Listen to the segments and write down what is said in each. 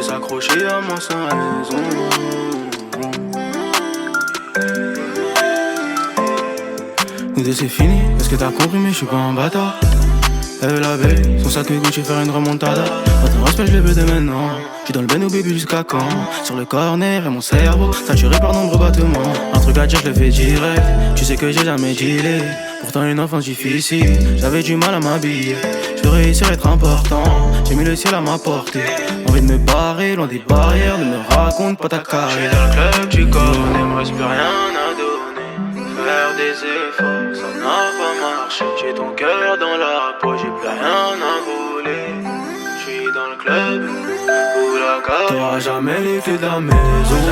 s'accrocher à moi sans raison. Nous deux c'est fini, est-ce que t'as compris mais je suis pas un bâtard. Elle veut la baie, son sac Gucci faire une remontada. Pas ton respect je le veux dès maintenant. J'suis dans le ben au baby jusqu'à quand. Sur le corner et mon cerveau saturé par nombreux battements. Un truc à dire je le fais direct. Tu sais que j'ai jamais dealé. Pourtant une enfance difficile. J'avais du mal à m'habiller. Je veux réussir à être important. J'ai mis le ciel à ma portée. Envie de me barrer loin des barrières. Ne me raconte pas ta carrière. J'suis dans le club, tu connais. Me reste plus rien à donner. Faire des efforts, ça n'a pas marché. J'ai ton cœur dans la poche, j'ai plus rien à voler. J'suis dans le club où la carte. T'auras jamais les clés de la maison.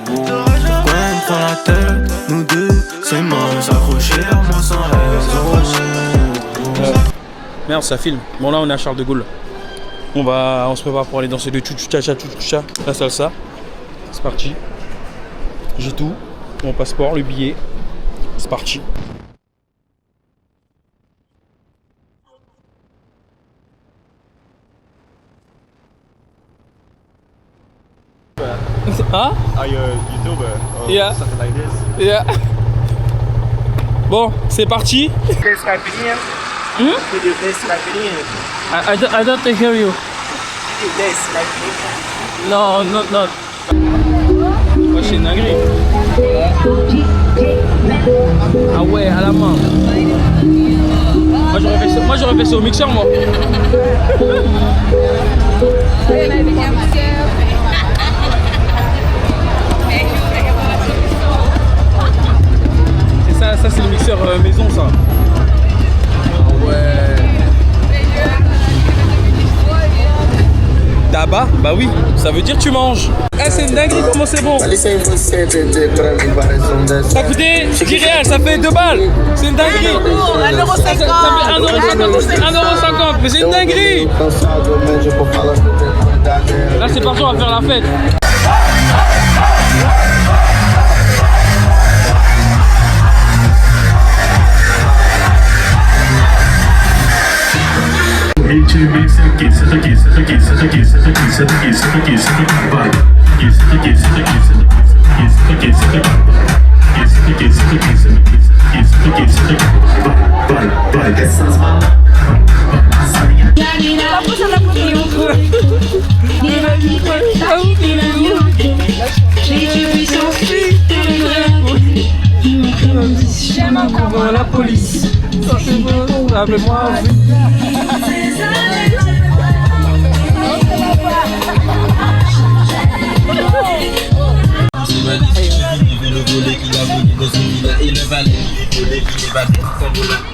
Pourquoi elle me prend la tête? Nous deux, c'est mort. S'accrocher à moi sans raison. Merde, ça filme. Bon, là, on est à Charles de Gaulle. On se prépare pour aller danser le tchou-tcha-tcha, la salsa. C'est parti. J'ai tout. Mon passeport, le billet. C'est parti. Huh? Are you a YouTuber or Yeah. something like this? Yeah. Bon, c'est parti. I don't hear you. No, not. Ouais, c'est une dinguerie. Ah ouais, à la main. Moi j'aurais fait ça au mixeur, moi. Ça c'est le mixeur maison, ça. Ah ouais. Tabac? Bah oui, ça veut dire tu manges. Eh, c'est une dinguerie, comment c'est bon? Ça a coûté 10 réals, ça fait 2 balles. C'est une dinguerie. 1,50€. Ça fait 1,50€, mais c'est une dinguerie. Là c'est parti, on va faire la fête. La police. Appelez-moi.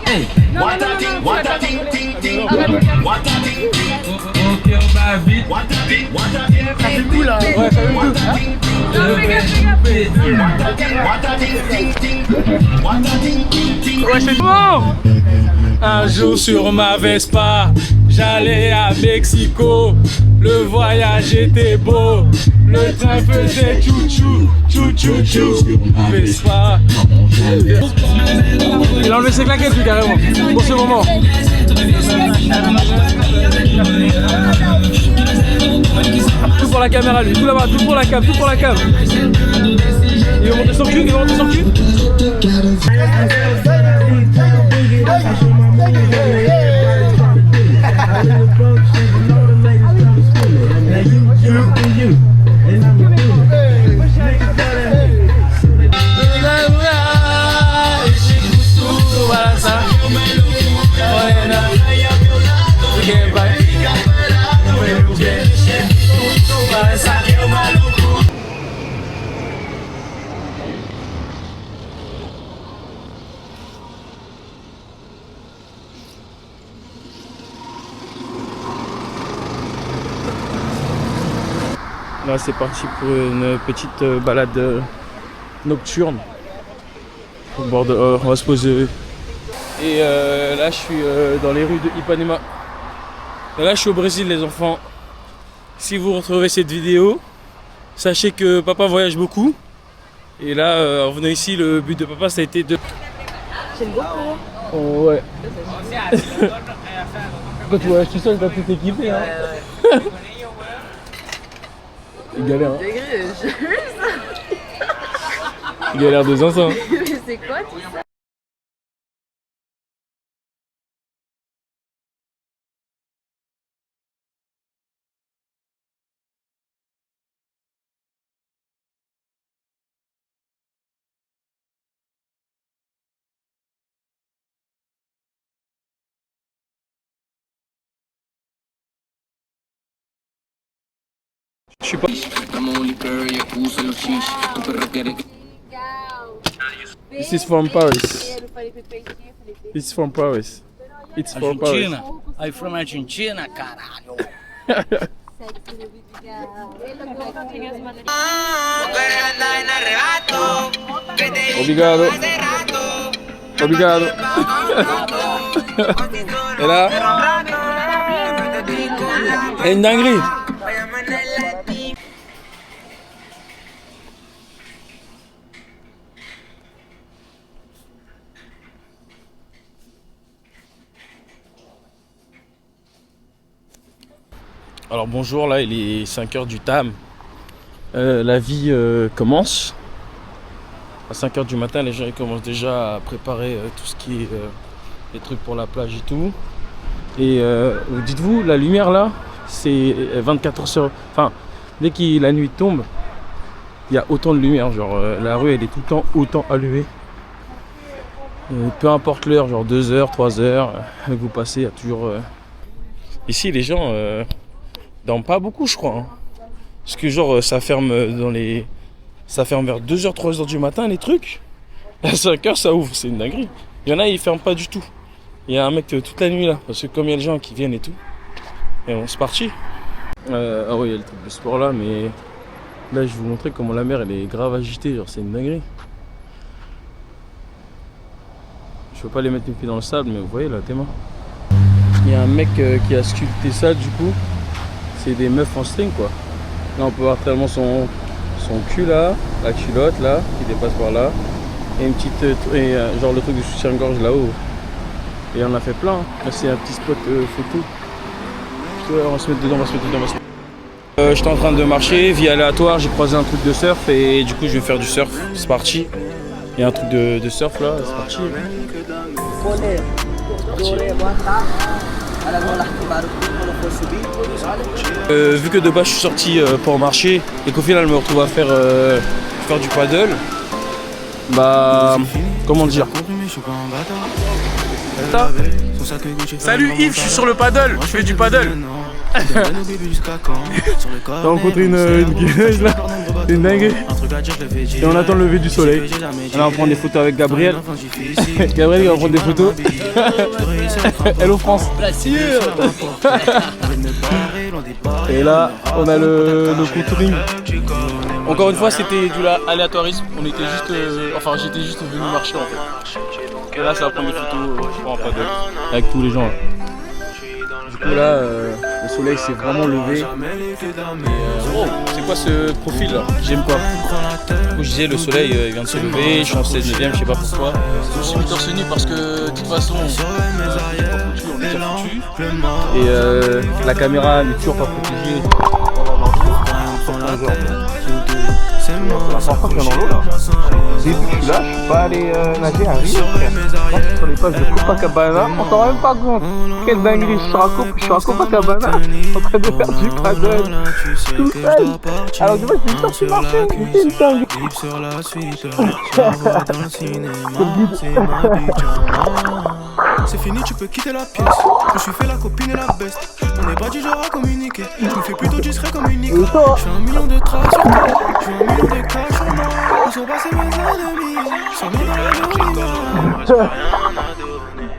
Hey. Ça fait cool là. Ouais, ça fait cool. Ouais, c'est bon. Un jour sur ma Vespa, j'allais à Mexico. Le voyage était beau, le train faisait chou-chou, chou-chou-chou. Vespa. Il a enlevé ses claquettes lui carrément, pour ce moment. Tout pour la caméra lui, tout là-bas, tout pour la cam, tout pour la cam. Il va monter son cul, il va monter son cul. Là c'est parti pour une petite balade nocturne au bord de, on va se poser. Et là je suis dans les rues de Ipanema. Et là je suis au Brésil les enfants. Si vous retrouvez cette vidéo, sachez que papa voyage beaucoup. Et là en venant ici le but de papa ça a été de... J'aime beaucoup. Oh ouais. Quand tu voyages tout seul t'as tout équipé hein. Il galère. Hein. Degré, Il galère de zinzin. Hein. mais c'est quoi tout ça? Je suis pas. This is from Paris. This is from Paris. It's from Paris. Argentina? I'm from Argentina, caralho. Obrigado. Obrigado. Et là, et une dinguerie. Alors bonjour, là il est 5h du tam. La vie commence. À 5h du matin, les gens ils commencent déjà à préparer tout ce qui est les trucs pour la plage et tout. Et dites-vous, la lumière là, c'est 24 heures. Enfin, dès que la nuit tombe, il y a autant de lumière. Genre la rue elle est tout le temps autant allumée. Peu importe l'heure, genre 2h, 3h, vous passez, il y a toujours... Ici les gens dorment pas beaucoup je crois. Hein. Parce que genre ça ferme ça ferme vers 2h, 3h du matin les trucs. À 5h ça ouvre, c'est une dinguerie. Il y en a ils ferment pas du tout. Il y a un mec toute la nuit là, parce que comme il y a des gens qui viennent et tout. Et on c'est parti. Ah oui il y a le truc de sport là, mais là je vais vous montrer comment la mer elle est grave agitée, genre c'est une dinguerie. Je peux pas les mettre les pieds dans le sable, mais vous voyez là tes mains. Il y a un mec qui a sculpté ça du coup. C'est des meufs en string quoi. Là on peut voir tellement son cul là, la culotte là, qui dépasse par là. Et une petite genre le truc de soutien-gorge là-haut. Et on a fait plein. Là c'est un petit spot photo. On va se mettre dedans, on va se mettre dedans. J'étais en train de marcher, vie aléatoire, j'ai croisé un truc de surf et du coup je vais faire du surf. C'est parti. Il y a un truc de surf là, c'est parti. Vu que de base je suis sorti pour marcher et qu'au final je me retrouve à faire du paddle, bah comment dire. Salut Yves, je suis sur le paddle, je fais du paddle. T'as rencontré une gueuse là, c'est une dinguerie. Et on attend le lever du soleil. Là on prend des photos avec Gabriel. Gabriel il va prendre des photos. Hello France. Et là on a le contouring. Encore une fois c'était du aléatorisme. On était juste, j'étais juste venu marcher en fait. Et là ça va prendre des photos en paddle avec tous les gens là. Du coup là le soleil s'est vraiment levé. Oh, c'est quoi ce profil là? J'aime quoi? Du coup je disais le soleil il vient de se lever, je suis en 16ème, je sais pas pourquoi. Je me suis mis torse nu parce que de toute façon on est déjà foutu. Et la caméra n'est toujours pas protégée. C'est la première fois que je viens dans l'eau là. Depuis que je suis là, je suis pas allé nager à Rio frère. Sur les plages de Copacabana, on s'en rend même pas compte. Quelle dinguerie, je suis à Copacabana en train de faire du paddle tout seul. Alors du coup je suis sorti marcher, c'est une dingue. C'est fini, tu peux quitter la pièce. Je me suis fait la copine et la best. On n'est pas du genre à communiquer. Je me fais plutôt discret comme une Nico. Je fais 1 million de tracks sur moi. Je fais 1 million de cash sur moi. Où sont passés mes ennemis? Sans moi dans la journée. J'ai rien à donner.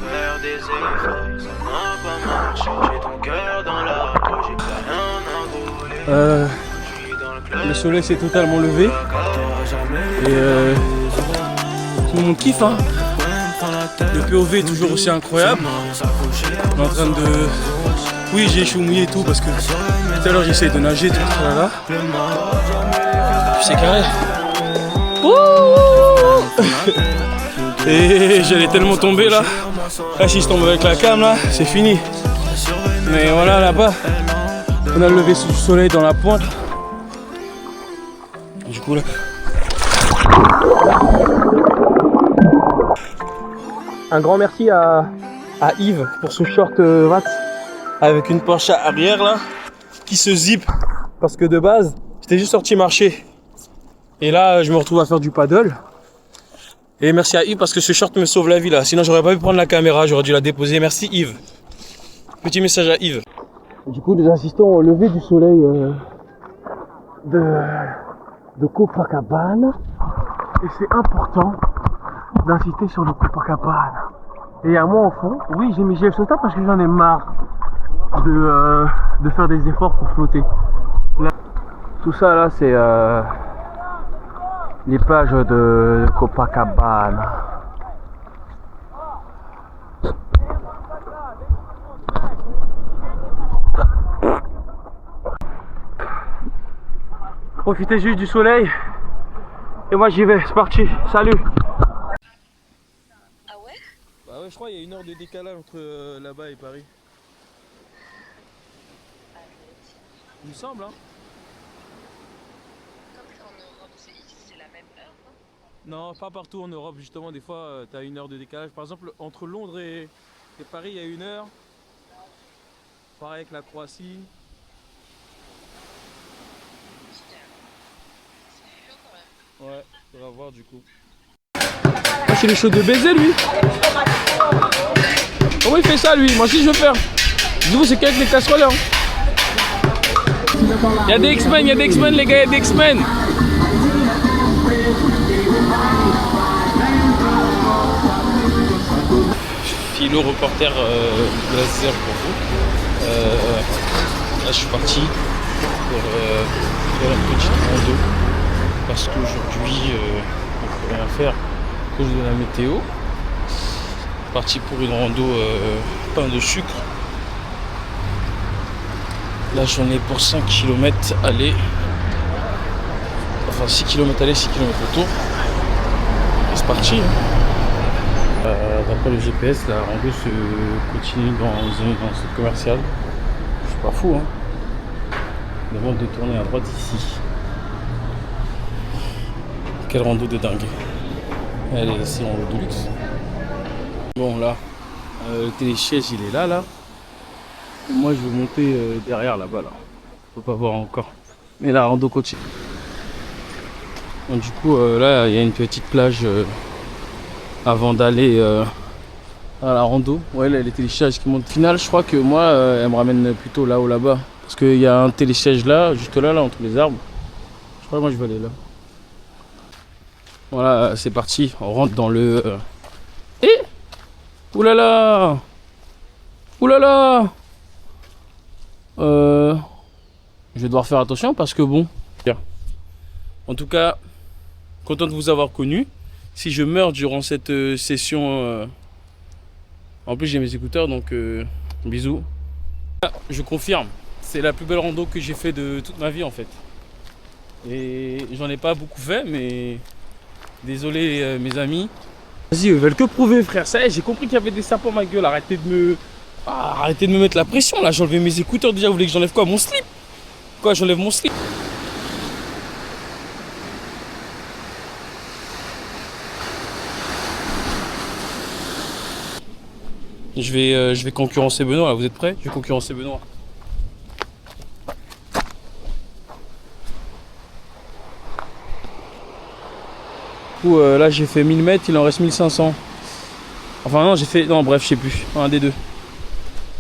Faire des efforts, ça n'a pas marché. J'ai ton cœur dans la peau. J'ai pas rien à voler. Le soleil s'est totalement levé. Et tout le monde kiffe hein. Le POV est toujours aussi incroyable. On est en train de... Oui j'ai chaud mouillé et tout parce que tout à l'heure j'essaye de nager tout là. Puis c'est carré. Et j'allais tellement tomber là. Là si je tombe avec la cam là, c'est fini. Mais voilà là-bas, on a le lever du soleil dans la pointe. Du coup là. Un grand merci à Yves pour ce short Vats avec une Porsche arrière là qui se zip parce que de base j'étais juste sorti marcher et là je me retrouve à faire du paddle. Et merci à Yves parce que ce short me sauve la vie là, sinon j'aurais pas pu prendre la caméra, j'aurais dû la déposer. Merci Yves. Petit message à Yves. Du coup nous assistons au lever du soleil de Copacabana et c'est important d'insister sur le Copacabana. Et à moi en fond, oui j'ai mis GF Sauta parce que j'en ai marre de faire des efforts pour flotter. Là, tout ça là c'est les plages de Copacabana. Profitez juste du soleil. Et moi j'y vais, c'est parti, salut. Ah ouais? Bah ouais, je crois qu'il y a 1 heure de décalage entre là-bas et Paris. Il me semble hein. Comme en Europe, c'est la même heure, Non, pas partout en Europe, justement, des fois t'as 1 heure de décalage. Par exemple, entre Londres et Paris, il y a 1 heure. Pareil avec la Croatie. Ouais, on va voir du coup. Ah, c'est les choses de baiser lui. Comment il fait ça lui? Moi aussi je veux faire. Dis-vous c'est qu'avec les casseroles hein. Il y a des X-Men, les gars, il y a des X-Men. Philo reporter de la ZR pour vous. Là je suis parti pour faire une petite rando. Parce qu'aujourd'hui, on ne peut rien faire à cause de la météo. Parti pour une rando pain de sucre. Là, j'en ai pour 5 km aller. Enfin, 6 km aller, 6 km retour. C'est parti. Hein. D'après le GPS, la rando se continue dans un centre commercial. Je suis pas fou. Hein. On demande de tourner à droite ici. Quelle rando de dingue. Elle est ici en rando de luxe. Bon là, le télésiège il est là. Moi je vais monter derrière là-bas là. Faut pas voir encore. Mais la rando continue. Donc, du coup là il y a une petite plage avant d'aller à la rando. Ouais là les télésièges qui montent. Au final je crois que moi elle me ramène plutôt là-haut là-bas. Parce qu'il y a un télésiège là, juste là entre les arbres. Je crois que moi je vais aller là. Voilà, c'est parti, on rentre dans le... Oulala! Oulala! Je vais devoir faire attention parce que bon... En tout cas, content de vous avoir connu. Si je meurs durant cette session... En plus j'ai mes écouteurs donc bisous. Je confirme, c'est la plus belle rando que j'ai fait de toute ma vie en fait. Et j'en ai pas beaucoup fait mais... Désolé mes amis. Vas-y, ils veulent que prouver frère. Ça y est, j'ai compris qu'il y avait des sapins ma gueule. Arrêtez de me mettre la pression là. J'ai enlevé mes écouteurs déjà. Vous voulez que j'enlève quoi? Mon slip? Quoi, j'enlève mon slip? Je vais concurrencer Benoît là. Vous êtes prêts? Je vais concurrencer Benoît. Là j'ai fait 1000 mètres, il en reste 1500. Enfin non j'ai fait... Non bref je sais plus, un des deux.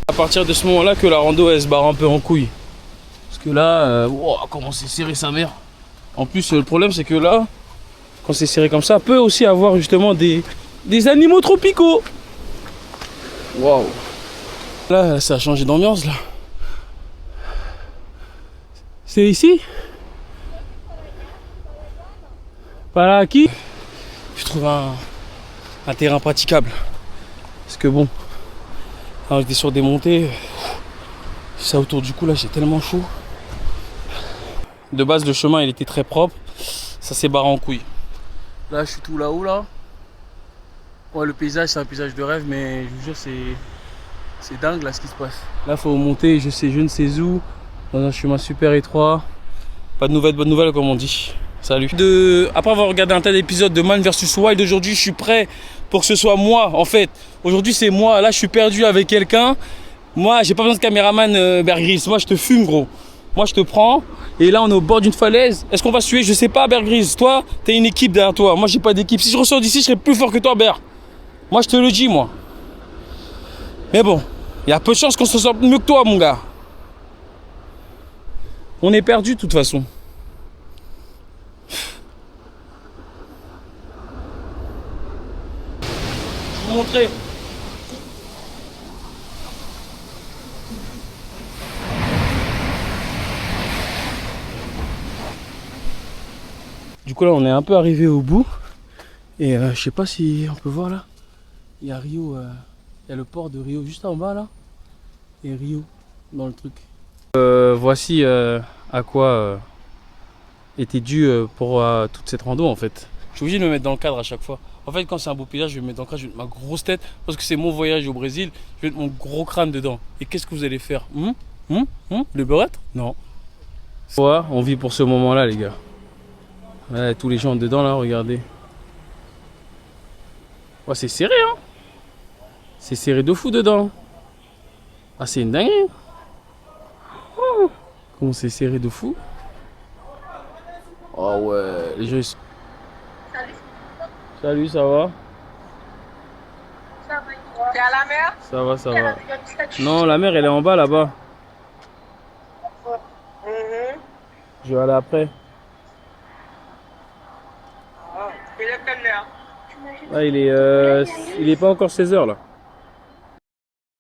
À partir de ce moment là que la rando elle se barre un peu en couille. Parce que là, wow, comment c'est serré sa mère. En plus le problème c'est que là, quand c'est serré comme ça, peut aussi avoir justement des animaux tropicaux. Waouh. Là ça a changé d'ambiance là. C'est ici? Pas là qui? Je trouve un terrain praticable. Parce que bon, alors j'étais sur des montées, ça autour du cou là, j'ai tellement chaud. De base le chemin il était très propre, ça s'est barré en couille. Là je suis tout là-haut là. Ouais le paysage c'est un paysage de rêve mais je vous jure c'est dingue là ce qui se passe. Là faut monter je ne sais où, dans un chemin super étroit. Pas de nouvelles, bonnes nouvelles comme on dit. Salut. Après avoir regardé un tel épisode de Man vs Wild, aujourd'hui je suis prêt pour que ce soit moi en fait. Aujourd'hui c'est moi, là je suis perdu avec quelqu'un. Moi j'ai pas besoin de caméraman Bear Grylls, moi je te fume gros. Moi je te prends et là on est au bord d'une falaise. Est-ce qu'on va se tuer? Je sais pas Bear Grylls. Toi t'as une équipe derrière toi, moi j'ai pas d'équipe. Si je ressors d'ici je serai plus fort que toi Bear. Moi je te le dis moi. Mais bon, il y a peu de chances qu'on se sorte mieux que toi mon gars. On est perdu de toute façon. Je vais vous montrer. Du coup là on est un peu arrivé au bout. Et je sais pas si on peut voir là. Il y a Rio, il y a le port de Rio juste en bas là. Et Rio dans le truc. Voici à quoi était dû pour toute cette rando en fait. Je suis obligé de me mettre dans le cadre à chaque fois. En fait quand c'est un beau paysage je vais me mettre dans le cadre, je vais mettre ma grosse tête. Parce que c'est mon voyage au Brésil, je vais mettre mon gros crâne dedans. Et qu'est-ce que vous allez faire? Le beurre-être? Non. Ouais, on vit pour ce moment là les gars. Ouais, tous les gens dedans là, regardez. Ouais, c'est serré hein. C'est serré de fou dedans. Ah c'est une dinguerie. Oh, comment c'est serré de fou. Oh ouais, les gens ils sont... Salut, ça va? T'es à la mer? Ça va, ça va. Non, la mer elle est en bas là-bas. Je vais aller après. Il est quelle heure? Ah, il est pas encore 16 h là.